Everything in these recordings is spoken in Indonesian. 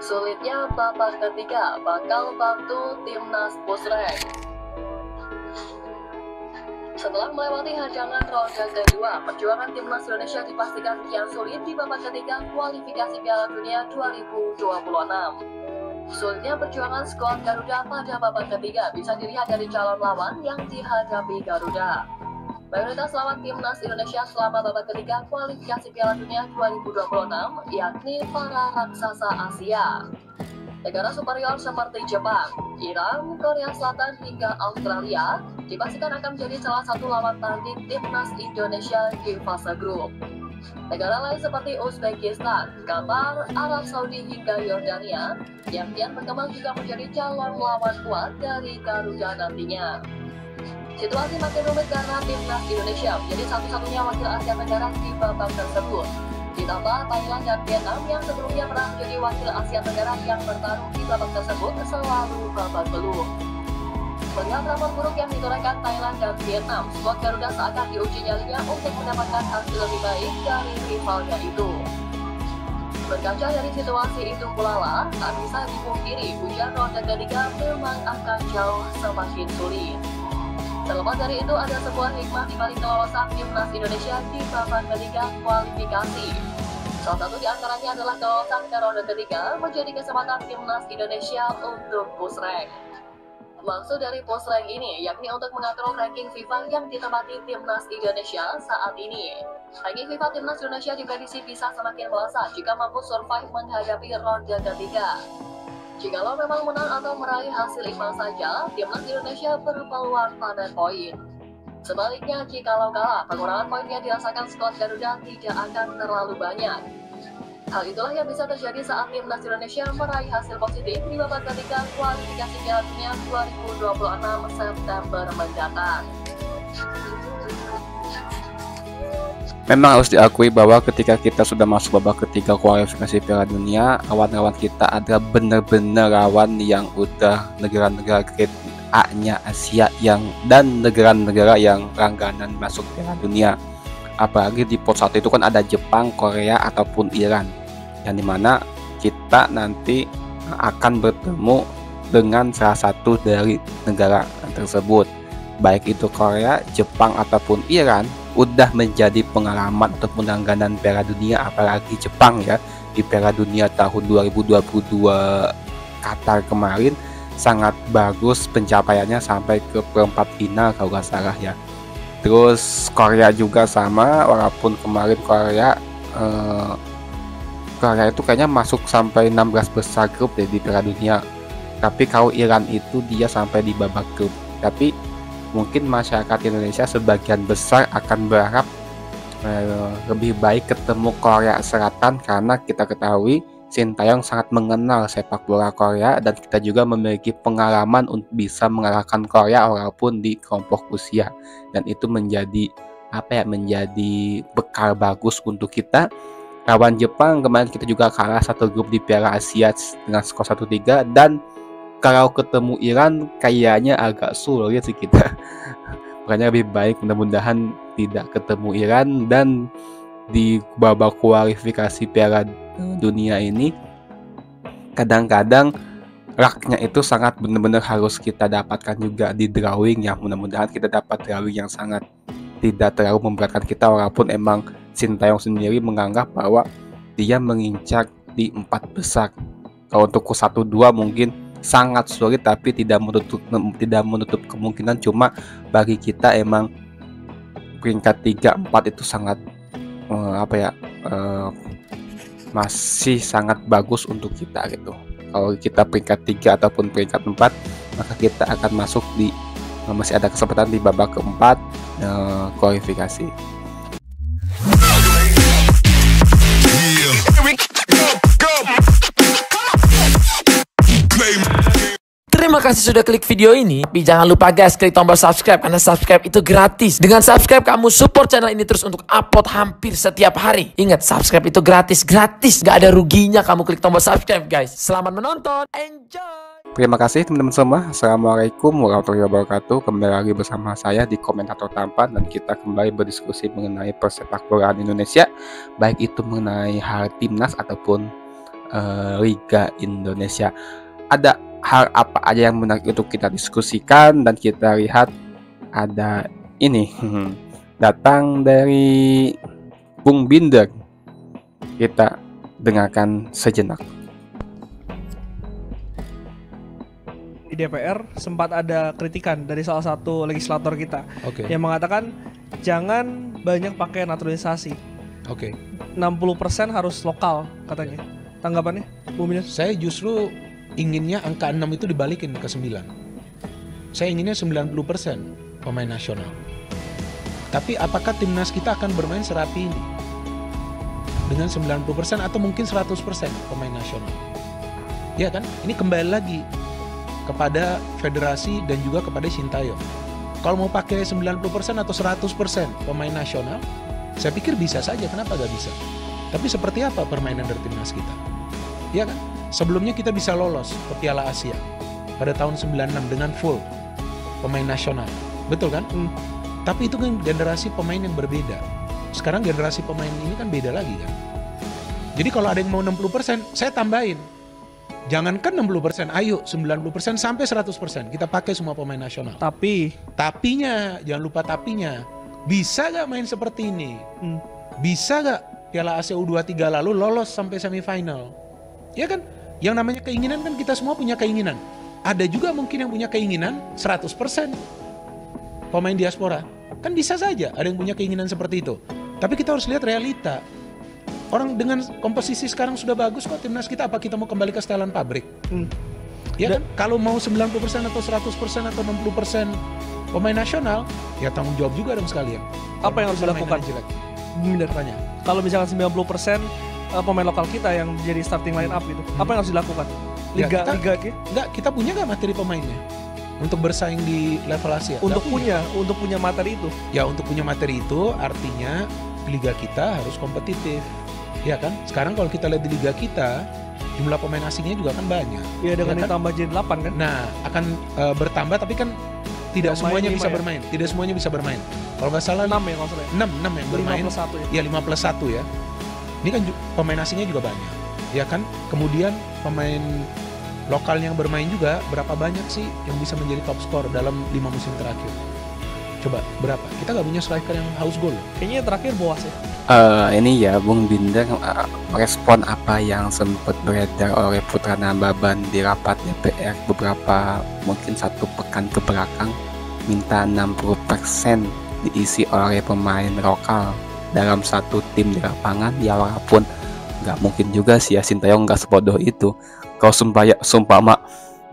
Sulitnya babak ketiga bakal bantu timnas push rank. Setelah melewati hadangan ronde kedua, perjuangan timnas Indonesia dipastikan kian sulit di babak ketiga kualifikasi Piala Dunia 2026. Sulitnya perjuangan skuad Garuda pada babak ketiga bisa dilihat dari calon lawan yang dihadapi Garuda. Mayoritas lawan timnas Indonesia selama babak ketiga kualifikasi Piala Dunia 2026 yakni para raksasa Asia. Negara superior seperti Jepang, Iran, Korea Selatan hingga Australia dipastikan akan menjadi salah satu lawan tanding timnas Indonesia di fase grup. Negara lain seperti Uzbekistan, Qatar, Arab Saudi hingga Yordania yang kian berkembang juga menjadi calon lawan kuat dari Garuda nantinya. Situasi makin rumit karena timnas Indonesia menjadi satu-satunya wakil Asia Tenggara di babak tersebut. Ditambah Thailand dan Vietnam yang sebelumnya pernah menjadi wakil Asia Tenggara yang bertarung di babak tersebut selalu babak belur. Melihat rapor buruk yang ditorehkan Thailand dan Vietnam, skuad Garuda seakan diuji nyalinya untuk mendapatkan hasil lebih baik dari rivalnya itu. Berkaca dari situasi itu pula lah, tak bisa dipungkiri ujian ronde ketiga memang akan jauh semakin sulit. Terlepas dari itu, ada sebuah hikmah di balik kelolosan timnas Indonesia di babak ketiga kualifikasi. Salah satu di antaranya adalah kelolosan ke ronde ketiga menjadi kesempatan timnas Indonesia untuk push rank. Maksud dari push rank ini yakni untuk mengatur ranking FIFA yang ditempati timnas Indonesia saat ini. Ranking FIFA timnas Indonesia diprediksi bisa semakin melesat jika mampu survive menghadapi ronde ketiga. Jikalau memang menang atau meraih hasil imbang saja, timnas Indonesia berpeluang panen poin. Sebaliknya, jikalau kalah, pengurangan poin yang dirasakan skuad Garuda tidak akan terlalu banyak. Hal itulah yang bisa terjadi saat timnas Indonesia meraih hasil positif di babak ketiga kualifikasi Piala Dunia 2026 September mendatang. Memang harus diakui bahwa ketika kita sudah masuk babak ketiga kualifikasi Piala Dunia, lawan-lawan kita adalah benar-benar lawan yang udah negara-negara grade A-nya Asia dan negara-negara yang langganan masuk Piala Dunia. Apalagi di pot 1 itu kan ada Jepang, Korea ataupun Iran, yang dimana kita nanti akan bertemu dengan salah satu dari negara tersebut, baik itu Korea, Jepang ataupun Iran. Udah menjadi pengalaman ataupun langganan Piala Dunia, apalagi Jepang ya, di Piala Dunia tahun 2022 Qatar kemarin sangat bagus pencapaiannya sampai ke perempat final kalau nggak salah ya. Terus Korea juga sama, walaupun kemarin Korea itu kayaknya masuk sampai 16 besar grup deh di Piala Dunia. Tapi kalau Iran itu dia sampai di babak grup. Tapi mungkin masyarakat Indonesia sebagian besar akan berharap lebih baik ketemu Korea Selatan, karena kita ketahui Sintayong sangat mengenal sepak bola Korea dan kita juga memiliki pengalaman untuk bisa mengalahkan Korea walaupun di kelompok usia, dan itu menjadi menjadi bekal bagus untuk kita. Lawan Jepang kemarin kita juga kalah satu grup di Piala Asia dengan skor 1-3, dan kalau ketemu Iran kayaknya agak sulit sih kita. Makanya lebih baik mudah-mudahan tidak ketemu Iran, dan di babak kualifikasi Piala Dunia ini kadang-kadang lucknya itu sangat benar-benar harus kita dapatkan juga di drawing ya. Mudah-mudahan kita dapat drawing yang sangat tidak terlalu memberatkan kita, walaupun emang Sintayong sendiri menganggap bahwa dia mengincar di 4 besar. Kalau untuk 1-2 mungkin sangat sulit, tapi tidak menutup kemungkinan. Cuma bagi kita emang peringkat 3-4 itu sangat masih sangat bagus untuk kita gitu. Kalau kita peringkat 3 ataupun peringkat 4, maka kita akan masuk masih ada kesempatan di babak keempat kualifikasi. Terima kasih sudah klik video ini. Tapi jangan lupa guys, klik tombol subscribe, karena subscribe itu gratis. Dengan subscribe kamu support channel ini terus untuk upload hampir setiap hari. Ingat, subscribe itu gratis. Gak ada ruginya kamu klik tombol subscribe guys. Selamat menonton, enjoy. Terima kasih teman-teman semua. Assalamualaikum warahmatullahi wabarakatuh. Kembali lagi bersama saya di Komentator Tampan, dan kita kembali berdiskusi mengenai persepak bolaan Indonesia, baik itu mengenai hal timnas ataupun Liga Indonesia. Ada hal apa aja yang menarik untuk kita diskusikan, dan kita lihat ada ini datang dari Bung Binder. Kita dengarkan sejenak. Di DPR sempat ada kritikan dari salah satu legislator kita yang mengatakan jangan banyak pakai naturalisasi. 60% harus lokal katanya. Tanggapannya, Bu Minas? Saya justru inginnya angka 6 itu dibalikin ke 9. Saya inginnya 90% pemain nasional. Tapi apakah timnas kita akan bermain serapi ini? Dengan 90% atau mungkin 100% pemain nasional? Ya kan? Ini kembali lagi kepada federasi dan juga kepada Sintayong. Kalau mau pakai 90% atau 100% pemain nasional, saya pikir bisa saja, kenapa gak bisa? Tapi seperti apa permainan dari timnas kita? Ya kan? Sebelumnya kita bisa lolos ke Piala Asia pada tahun 96 dengan full pemain nasional. Betul kan? Tapi itu kan generasi pemain yang berbeda. Sekarang generasi pemain ini kan beda lagi kan? Jadi kalau ada yang mau 60%, saya tambahin. Jangankan 60%, ayo 90% sampai 100%. Kita pakai semua pemain nasional. Tapinya, jangan lupa tapinya. Bisa gak main seperti ini? Bisa gak Piala Asia U23 lalu lolos sampai semifinal? Ya kan? Yang namanya keinginan kan kita semua punya keinginan. Ada juga mungkin yang punya keinginan 100% pemain diaspora. Kan bisa saja ada yang punya keinginan seperti itu. Tapi kita harus lihat realita. Orang dengan komposisi sekarang sudah bagus kok timnas kita, apa kita mau kembali ke setelan pabrik? Ya kan? Kalau mau 90% atau 100% atau 60% pemain nasional, ya tanggung jawab juga dong sekalian. Apa yang harus dilakukan? Bener banyak. Kalau misalkan 90% pemain lokal kita yang jadi starting line up itu, apa yang harus dilakukan? Liga kita punya nggak materi pemainnya untuk bersaing di level Asia? Untuk punya materi itu? Ya, untuk punya materi itu artinya liga kita harus kompetitif. Ya kan? Sekarang kalau kita lihat di liga kita, jumlah pemain asingnya juga kan banyak. Iya, dengan ya ditambah jadi 8 kan? Nah, akan bertambah, tapi kan tidak semuanya bisa bermain. Tidak semuanya bisa bermain. Kalau nggak salah 6 ya, kalau salah. 6 yang bermain. 5+1 ya. Iya, 5+1 ya. Ini kan pemain asingnya juga banyak. Ya kan? Kemudian pemain lokal yang bermain juga, berapa banyak sih yang bisa menjadi top skor dalam 5 musim terakhir? Coba berapa? Kita nggak punya striker yang haus gol. Kayaknya terakhir Boas ya. Ini ya Bung Binder merespon apa yang sempat beredar oleh Putra Nababan di rapat DPR beberapa mungkin 1 pekan ke belakang, minta 60% diisi oleh pemain lokal dalam satu tim di lapangan. Ya walaupun nggak mungkin juga sih ya, Sintayong nggak sebodoh itu. Kalau sumpama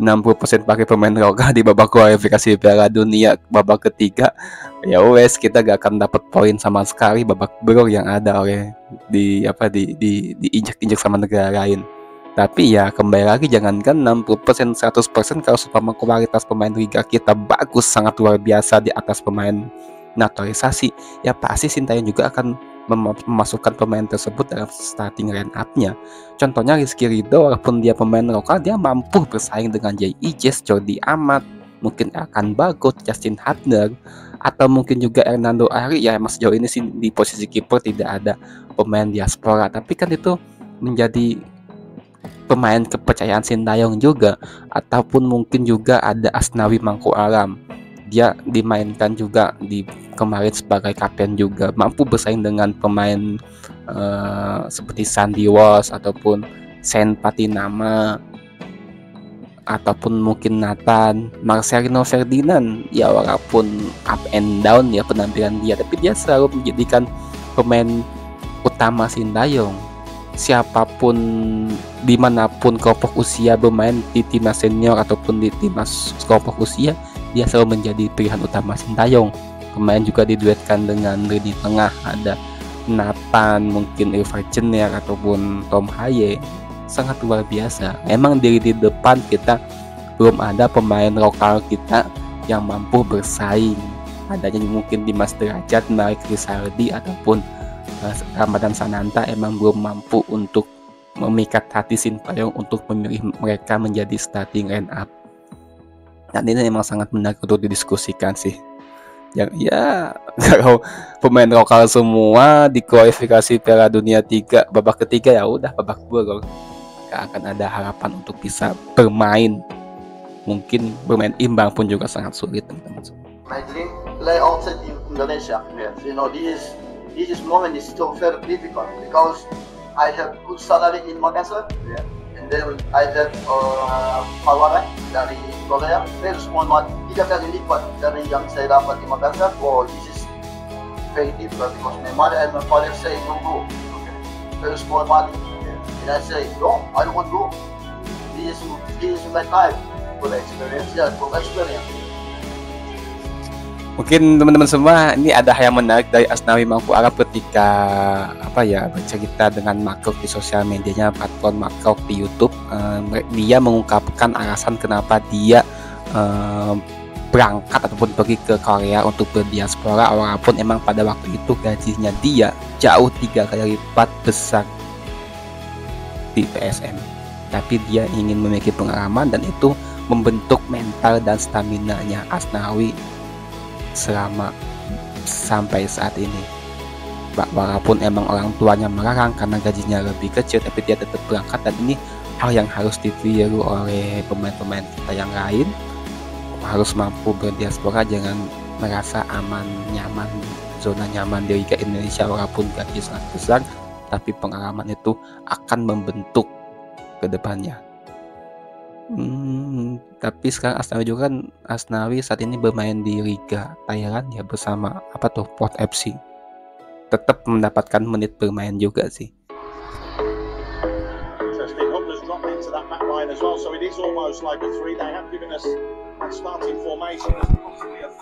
60% pakai pemain lokal di babak kualifikasi Piala Dunia babak ketiga, ya wes kita gak akan dapat poin sama sekali. Babak belur yang ada oleh diinjak-injak sama negara lain. Tapi ya kembali lagi, jangankan 60%, 100% kalau sumpama kualitas pemain liga kita bagus, sangat luar biasa di atas pemain naturalisasi, ya pasti Sintayong juga akan memasukkan pemain tersebut dalam starting line up-nya. Contohnya Rizky Ridho, walaupun dia pemain lokal, dia mampu bersaing dengan Jay Ijes, Jordi Amat, mungkin akan Bagot, Justin Hadner, atau mungkin juga Hernando Ari. Ya mas sejauh ini sih di posisi kiper tidak ada pemain diaspora, tapi kan itu menjadi pemain kepercayaan Sintayong juga. Ataupun mungkin juga ada Asnawi Mangku Alam, dia dimainkan juga di kemarin sebagai kapten juga, mampu bersaing dengan pemain seperti Sandy Walsh ataupun Sen Patinama ataupun mungkin Nathan Marcelino Ferdinand. Ya walaupun up and down ya penampilan dia, tapi dia selalu menjadikan pemain utama Sintayong. Siapapun dimanapun kelompok usia bermain di timnas senior ataupun di timnas kelompok usia, dia selalu menjadi pilihan utama Sintayong. Kemarin juga diduetkan dengan lini tengah, ada Nathan, mungkin Irfan Cener ataupun Tom Haye. Sangat luar biasa. Emang di depan kita belum ada pemain lokal kita yang mampu bersaing. Adanya mungkin Dimas Derajat, Malik Rizaldi ataupun Ramadan Sananta emang belum mampu untuk memikat hati Sintayong untuk memilih mereka menjadi starting line up. Dan ini memang sangat menarik untuk didiskusikan sih. Ya kalau pemain lokal semua di kualifikasi Piala Dunia 3 babak ketiga, ya udah babak belur. gak akan ada harapan untuk bisa bermain. Mungkin bermain imbang pun juga sangat sulit, teman-teman. My dream play outside Indonesia. Yes, you know this moment is still very difficult because I have good salary in Makassar. Yeah. And then I have tawaran dari Korea, very small money, 3 kali lipat dari yang saya dapat di Makassar. Oh, this is very difficult because my mother and my father say don't go. Okay. Very small money. Yeah. And I say no, I don't want to go. This is my time for experience. Yeah, for experience. Mungkin teman-teman semua, ini ada hal yang menarik dari Asnawi Mangku Arab ketika bercerita dengan Makruk di sosial medianya, platform Makruk di YouTube. Dia mengungkapkan alasan kenapa dia berangkat ataupun pergi ke Korea untuk berdiaspora, walaupun emang pada waktu itu gajinya dia jauh 3 kali lipat besar di PSM. Tapi dia ingin memiliki pengalaman dan itu membentuk mental dan stamina-nya Asnawi selama sampai saat ini. Walaupun emang orang tuanya melarang karena gajinya lebih kecil, tapi dia tetap berangkat, dan ini hal yang harus ditiru oleh pemain-pemain kita yang lain. Harus mampu berdiaspora, jangan merasa aman, nyaman, zona nyaman di Liga Indonesia walaupun gaji sangat besar, tapi pengalaman itu akan membentuk ke depannya. Tapi sekarang Asnawi juga kan, Asnawi saat ini bermain di Liga Thailand ya bersama Port FC. Tetap mendapatkan menit bermain juga sih.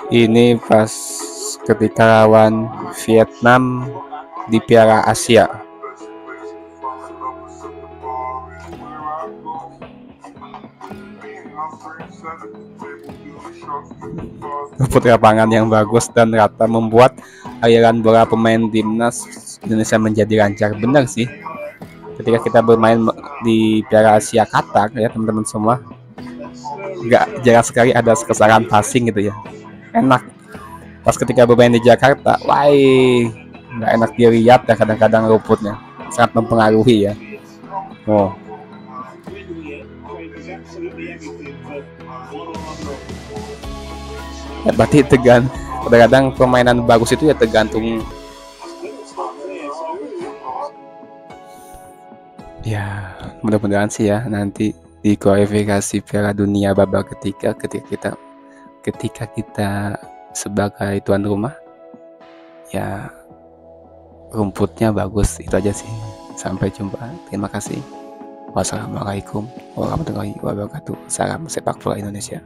Ini pas ketika lawan Vietnam di Piala Asia. Rumput lapangan yang bagus dan rata membuat aliran bola pemain timnas Indonesia menjadi lancar. Benar sih, ketika kita bermain di Piala Asia Qatar ya teman-teman semua, nggak jarang sekali ada kesalahan passing gitu ya, enak. Pas ketika bermain di Jakarta, wah nggak enak dilihat ya, kadang-kadang rumputnya sangat mempengaruhi ya. Oh, ya, berarti kadang-kadang permainan bagus itu ya tergantung ya, mudah-mudahan sih ya nanti di kualifikasi Piala Dunia babak ketiga ketika kita sebagai tuan rumah ya rumputnya bagus. Itu aja sih, sampai jumpa, terima kasih. Wassalamualaikum warahmatullahi wabarakatuh. Salam sepak bola Indonesia.